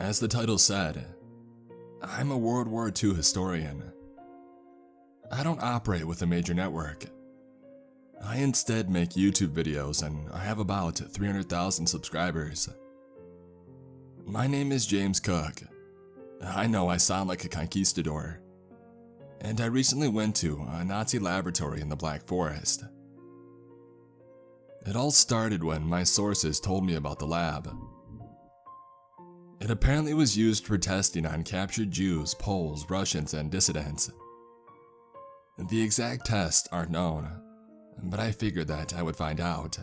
As the title said, I'm a World War II historian. I don't operate with a major network. I instead make YouTube videos and I have about 300,000 subscribers. My name is James Cook. I know I sound like a conquistador. And I recently went to a Nazi laboratory in the Black Forest. It all started when my sources told me about the lab. It apparently was used for testing on captured Jews, Poles, Russians, and dissidents. The exact tests aren't known, but I figured that I would find out.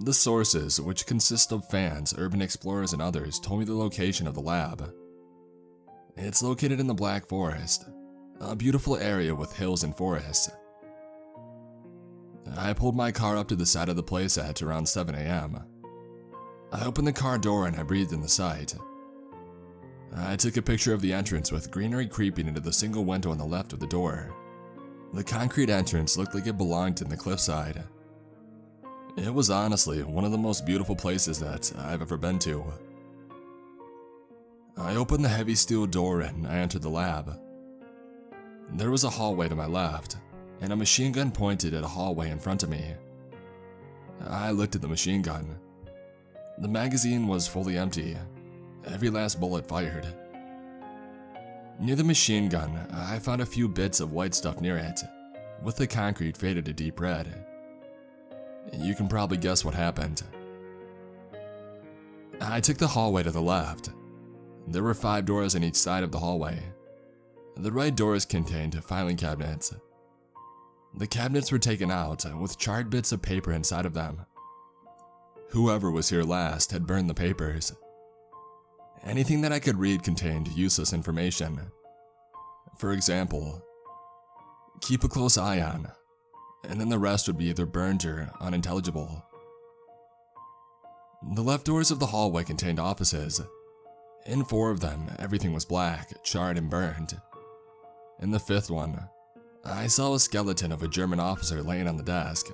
The sources, which consist of fans, urban explorers, and others, told me the location of the lab. It's located in the Black Forest, a beautiful area with hills and forests. I pulled my car up to the side of the place at around 7 a.m. I opened the car door and I breathed in the sight. I took a picture of the entrance with greenery creeping into the single window on the left of the door. The concrete entrance looked like it belonged in the cliffside. It was honestly one of the most beautiful places that I've ever been to. I opened the heavy steel door and I entered the lab. There was a hallway to my left, and a machine gun pointed at a hallway in front of me. I looked at the machine gun. The magazine was fully empty, every last bullet fired. Near the machine gun, I found a few bits of white stuff near it, with the concrete faded to deep red. You can probably guess what happened. I took the hallway to the left. There were 5 doors on each side of the hallway. The right doors contained filing cabinets. The cabinets were taken out with charred bits of paper inside of them. Whoever was here last had burned the papers. Anything that I could read contained useless information. For example, keep a close eye on, and then the rest would be either burned or unintelligible. The left doors of the hallway contained offices. In 4 of them, everything was black, charred, and burned. In the 5th one, I saw a skeleton of a German officer laying on the desk,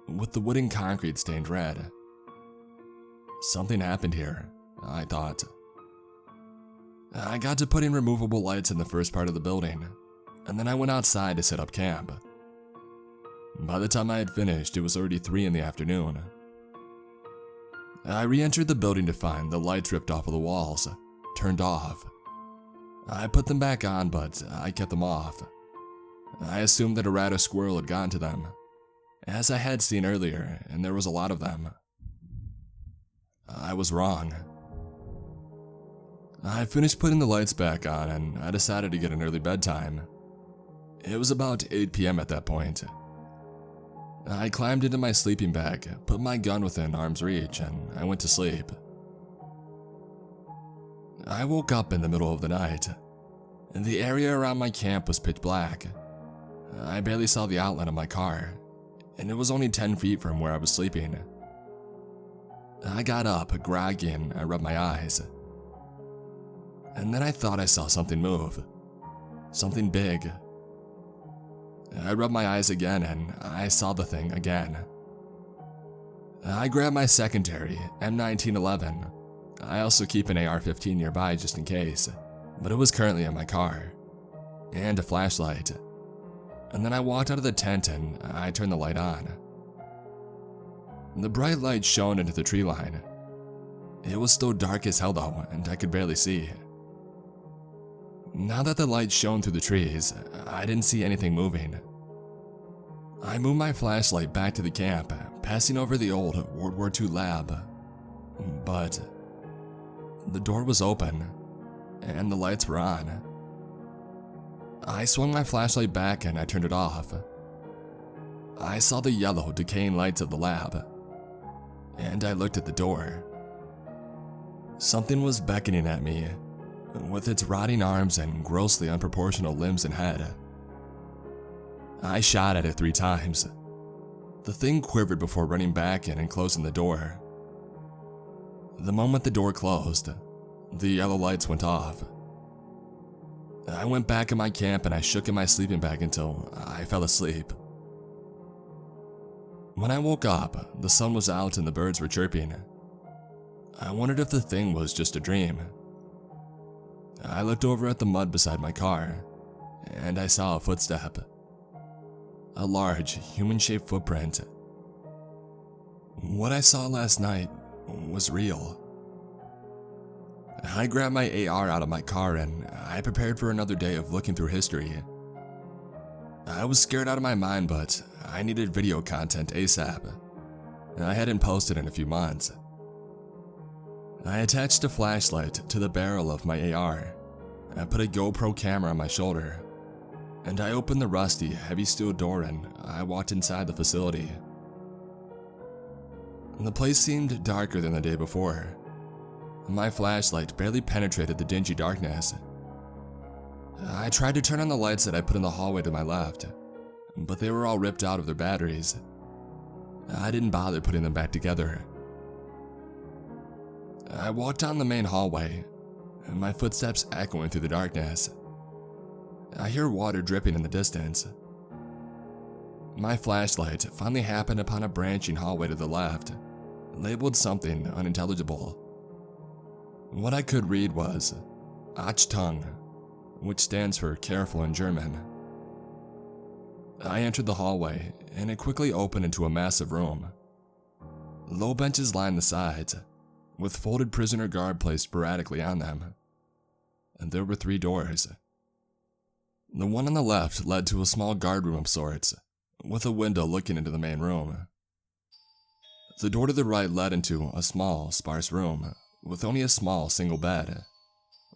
with the wood and concrete stained red. Something happened here, I thought. I got to putting removable lights in the first part of the building, and then I went outside to set up camp. By the time I had finished, it was already 3 in the afternoon. I re-entered the building to find the lights ripped off of the walls, turned off. I put them back on, but I kept them off. I assumed that a rat or squirrel had gone to them, as I had seen earlier, and there was a lot of them. I was wrong. I finished putting the lights back on and I decided to get an early bedtime. It was about 8 p.m. at that point. I climbed into my sleeping bag, put my gun within arm's reach, and I went to sleep. I woke up in the middle of the night. The area around my camp was pitch black. I barely saw the outline of my car, and it was only 10 feet from where I was sleeping. I got up, groggy, and I rubbed my eyes. And then I thought I saw something move. Something big. I rubbed my eyes again and I saw the thing again. I grabbed my secondary, M1911. I also keep an AR-15 nearby just in case, but it was currently in my car. And a flashlight. And then I walked out of the tent and I turned the light on. The bright light shone into the tree line. It was still dark as hell though, and I could barely see. Now that the light shone through the trees, I didn't see anything moving. I moved my flashlight back to the camp, passing over the old World War II lab. But the door was open, and the lights were on. I swung my flashlight back and I turned it off. I saw the yellow, decaying lights of the lab, and I looked at the door. Something was beckoning at me, with its rotting arms and grossly unproportional limbs and head. I shot at it 3 times. The thing quivered before running back in and closing the door. The moment the door closed, the yellow lights went off. I went back in my camp and I shook in my sleeping bag until I fell asleep. When I woke up, the sun was out and the birds were chirping. I wondered if the thing was just a dream. I looked over at the mud beside my car, and I saw a footstep. A large, human-shaped footprint. What I saw last night was real. I grabbed my AR out of my car and I prepared for another day of looking through history. I was scared out of my mind, but I needed video content ASAP. I hadn't posted in a few months. I attached a flashlight to the barrel of my AR. I put a GoPro camera on my shoulder, and I opened the rusty, heavy steel door and I walked inside the facility. The place seemed darker than the day before. My flashlight barely penetrated the dingy darkness. I tried to turn on the lights that I put in the hallway to my left, but they were all ripped out of their batteries. I didn't bother putting them back together. I walked down the main hallway, my footsteps echoing through the darkness. I hear water dripping in the distance. My flashlight finally happened upon a branching hallway to the left, labeled something unintelligible. What I could read was Achtung, which stands for careful in German. I entered the hallway, and it quickly opened into a massive room. Low benches lined the sides, with folded prisoner guard placed sporadically on them. And there were 3 doors. The one on the left led to a small guard room of sorts, with a window looking into the main room. The door to the right led into a small, sparse room, with only a small single bed,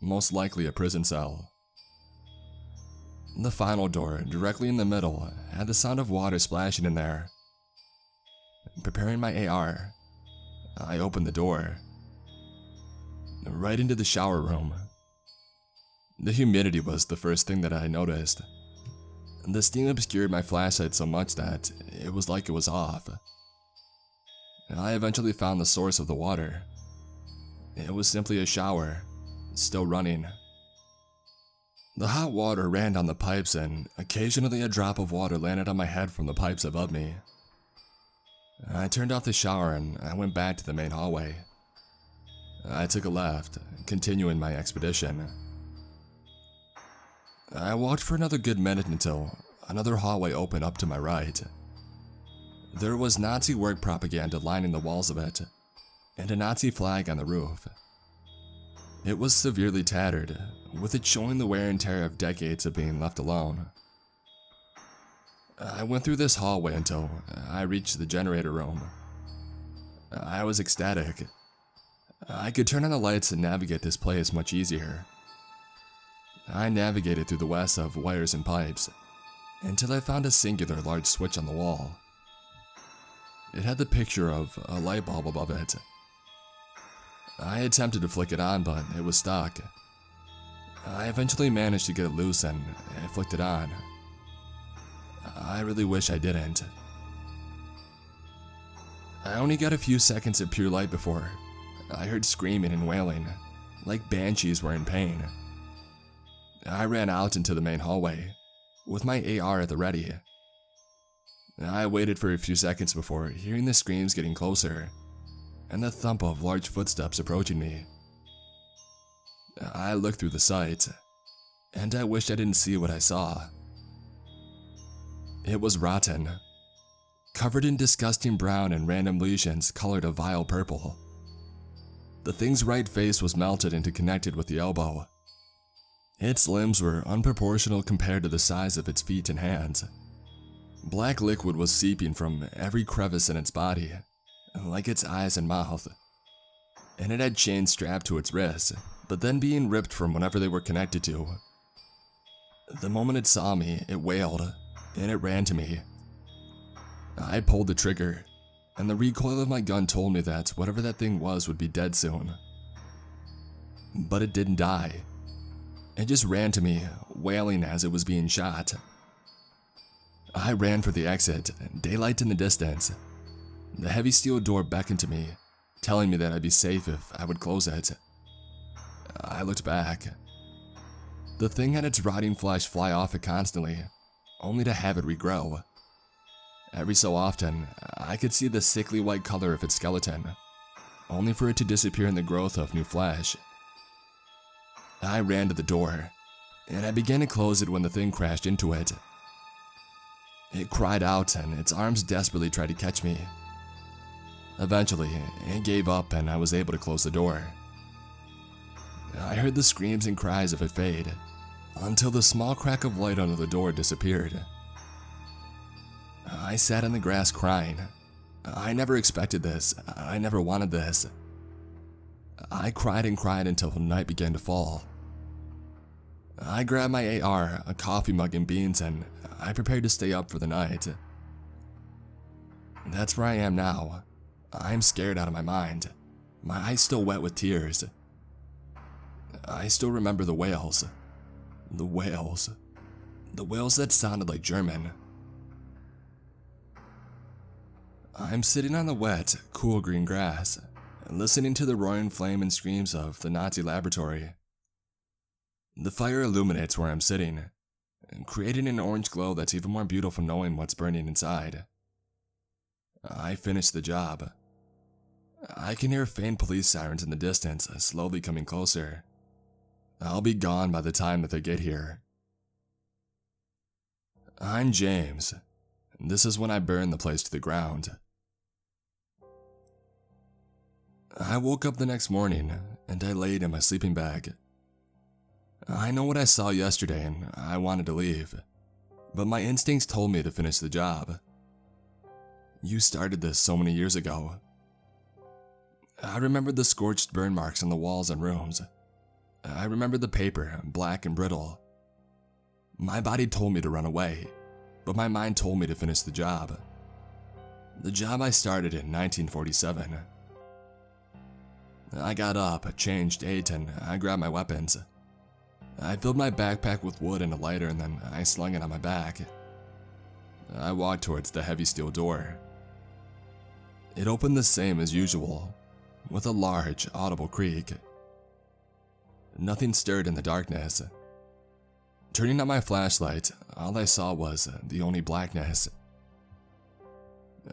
most likely a prison cell. The final door, directly in the middle, had the sound of water splashing in there. Preparing my AR, I opened the door. Right into the shower room. The humidity was the first thing that I noticed. The steam obscured my flashlight so much that it was like it was off. I eventually found the source of the water. It was simply a shower, still running. The hot water ran down the pipes and occasionally a drop of water landed on my head from the pipes above me. I turned off the shower and I went back to the main hallway. I took a left, continuing my expedition. I walked for another good minute until another hallway opened up to my right. There was Nazi work propaganda lining the walls of it, and a Nazi flag on the roof. It was severely tattered, with it showing the wear and tear of decades of being left alone. I went through this hallway until I reached the generator room. I was ecstatic. I could turn on the lights and navigate this place much easier. I navigated through the west of wires and pipes, until I found a singular large switch on the wall. It had the picture of a light bulb above it. I attempted to flick it on, but it was stuck. I eventually managed to get it loose and I flicked it on. I really wish I didn't. I only got a few seconds of pure light before I heard screaming and wailing, like banshees were in pain. I ran out into the main hallway, with my AR at the ready. I waited for a few seconds before hearing the screams getting closer, and the thump of large footsteps approaching me. I looked through the sight, and I wished I didn't see what I saw. It was rotten, covered in disgusting brown and random lesions colored a vile purple. The thing's right face was melted and connected with the elbow. Its limbs were unproportional compared to the size of its feet and hands. Black liquid was seeping from every crevice in its body, like its eyes and mouth. And it had chains strapped to its wrists, but then being ripped from whatever they were connected to. The moment it saw me, it wailed, and it ran to me. I pulled the trigger, and the recoil of my gun told me that whatever that thing was would be dead soon. But it didn't die. It just ran to me, wailing as it was being shot. I ran for the exit, daylight in the distance. The heavy steel door beckoned to me, telling me that I'd be safe if I would close it. I looked back. The thing had its rotting flesh fly off it constantly, only to have it regrow. Every so often, I could see the sickly white color of its skeleton. only for it to disappear in the growth of new flesh. I ran to the door, and I began to close it when the thing crashed into it. It cried out, and its arms desperately tried to catch me. Eventually, it gave up, and I was able to close the door. I heard the screams and cries of it fade, until the small crack of light under the door disappeared. I sat in the grass crying. I never expected this. I never wanted this. I cried and cried until night began to fall. I grabbed my AR, a coffee mug and beans, and I prepared to stay up for the night. That's where I am now. I'm scared out of my mind. My eyes still wet with tears. I still remember the wails. The wails. The wails that sounded like German. I'm sitting on the wet, cool green grass, listening to the roaring flame and screams of the Nazi laboratory. The fire illuminates where I'm sitting, creating an orange glow that's even more beautiful knowing what's burning inside. I finished the job. I can hear faint police sirens in the distance, slowly coming closer. I'll be gone by the time that they get here. I'm James. This is when I burned the place to the ground. I woke up the next morning, and I laid in my sleeping bag. I know what I saw yesterday, and I wanted to leave, but my instincts told me to finish the job. You started this so many years ago. I remembered the scorched burn marks on the walls and rooms. I remembered the paper, black and brittle. My body told me to run away, but my mind told me to finish the job. The job I started in 1947. I got up, changed, ate, and I grabbed my weapons. I filled my backpack with wood and a lighter, and then I slung it on my back. I walked towards the heavy steel door. It opened the same as usual, with a large, audible creak. Nothing stirred in the darkness. Turning on my flashlight, all I saw was the only blackness.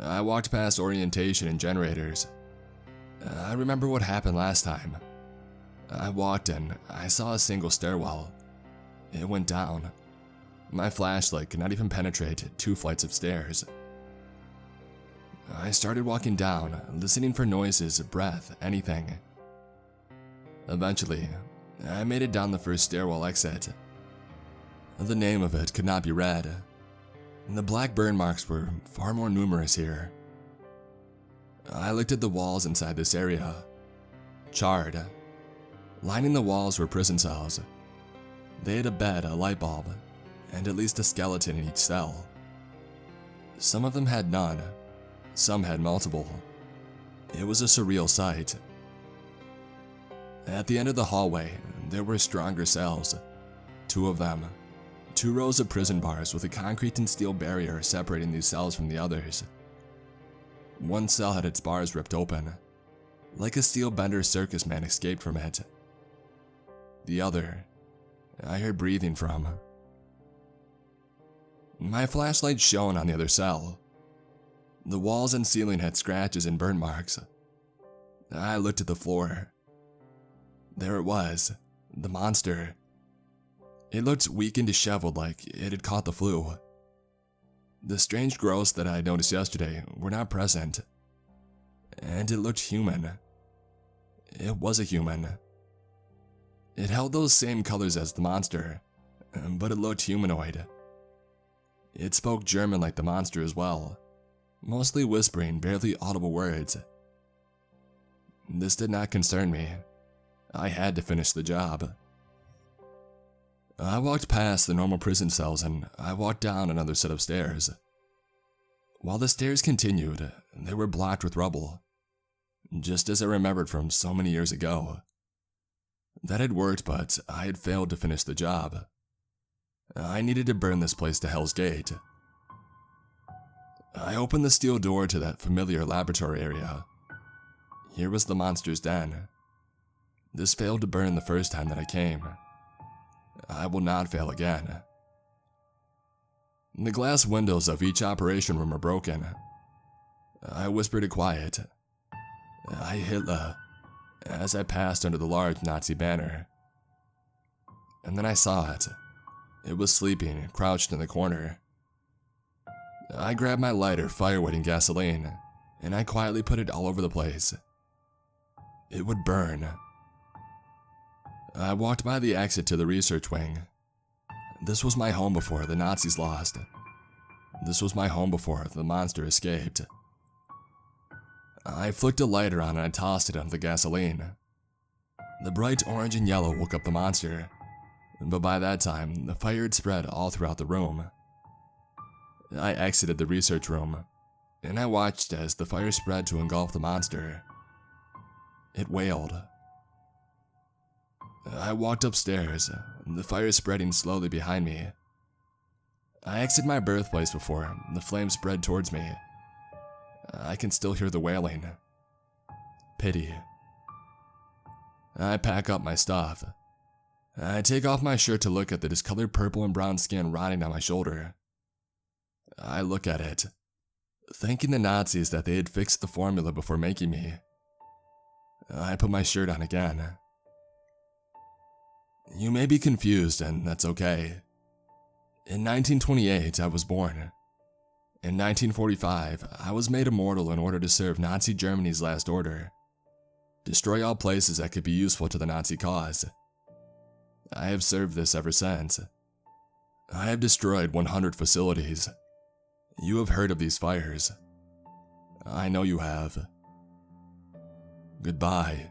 I walked past orientation and generators. I remember what happened last time. I walked and I saw a single stairwell. It went down. My flashlight could not even penetrate 2 flights of stairs. I started walking down, listening for noises, breath, anything. Eventually, I made it down the first stairwell exit. The name of it could not be read. The black burn marks were far more numerous here. I looked at the walls inside this area. Charred. Lining the walls were prison cells. They had a bed, a light bulb, and at least a skeleton in each cell. Some of them had none. Some had multiple. It was a surreal sight. At the end of the hallway, there were stronger cells. 2 of them. 2 rows of prison bars with a concrete and steel barrier separating these cells from the others. One cell had its bars ripped open, like a steel bender circus man escaped from it. The other, I heard breathing from. My flashlight shone on the other cell. The walls and ceiling had scratches and burn marks. I looked at the floor. There it was, the monster. It looked weak and disheveled like it had caught the flu. The strange growths that I had noticed yesterday were not present. And it looked human. It was a human. It held those same colors as the monster, but it looked humanoid. It spoke German like the monster as well, mostly whispering barely audible words. This did not concern me. I had to finish the job. I walked past the normal prison cells and I walked down another set of stairs. While the stairs continued, they were blocked with rubble, just as I remembered from so many years ago. That had worked, but I had failed to finish the job. I needed to burn this place to Hell's Gate. I opened the steel door to that familiar laboratory area. Here was the monster's den. This failed to burn the first time that I came. I will not fail again. The glass windows of each operation room are broken. I whispered it quiet. I Hitler, as I passed under the large Nazi banner. And then I saw it. It was sleeping, crouched in the corner. I grabbed my lighter, firewood, and gasoline, and I quietly put it all over the place. It would burn. I walked by the exit to the research wing. This was my home before the Nazis lost. This was my home before the monster escaped. I flicked a lighter on and I tossed it onto the gasoline. The bright orange and yellow woke up the monster, but by that time, the fire had spread all throughout the room. I exited the research room, and I watched as the fire spread to engulf the monster. It wailed. I walked upstairs, the fire spreading slowly behind me. I exited my birthplace before the flames spread towards me. I can still hear the wailing. Pity. I pack up my stuff. I take off my shirt to look at the discolored purple and brown skin rotting on my shoulder. I look at it, thanking the Nazis that they had fixed the formula before making me. I put my shirt on again. You may be confused, and that's okay. In 1928, I was born. In 1945, I was made immortal in order to serve Nazi Germany's last order. Destroy all places that could be useful to the Nazi cause. I have served this ever since. I have destroyed 100 facilities. You have heard of these fires. I know you have. Goodbye.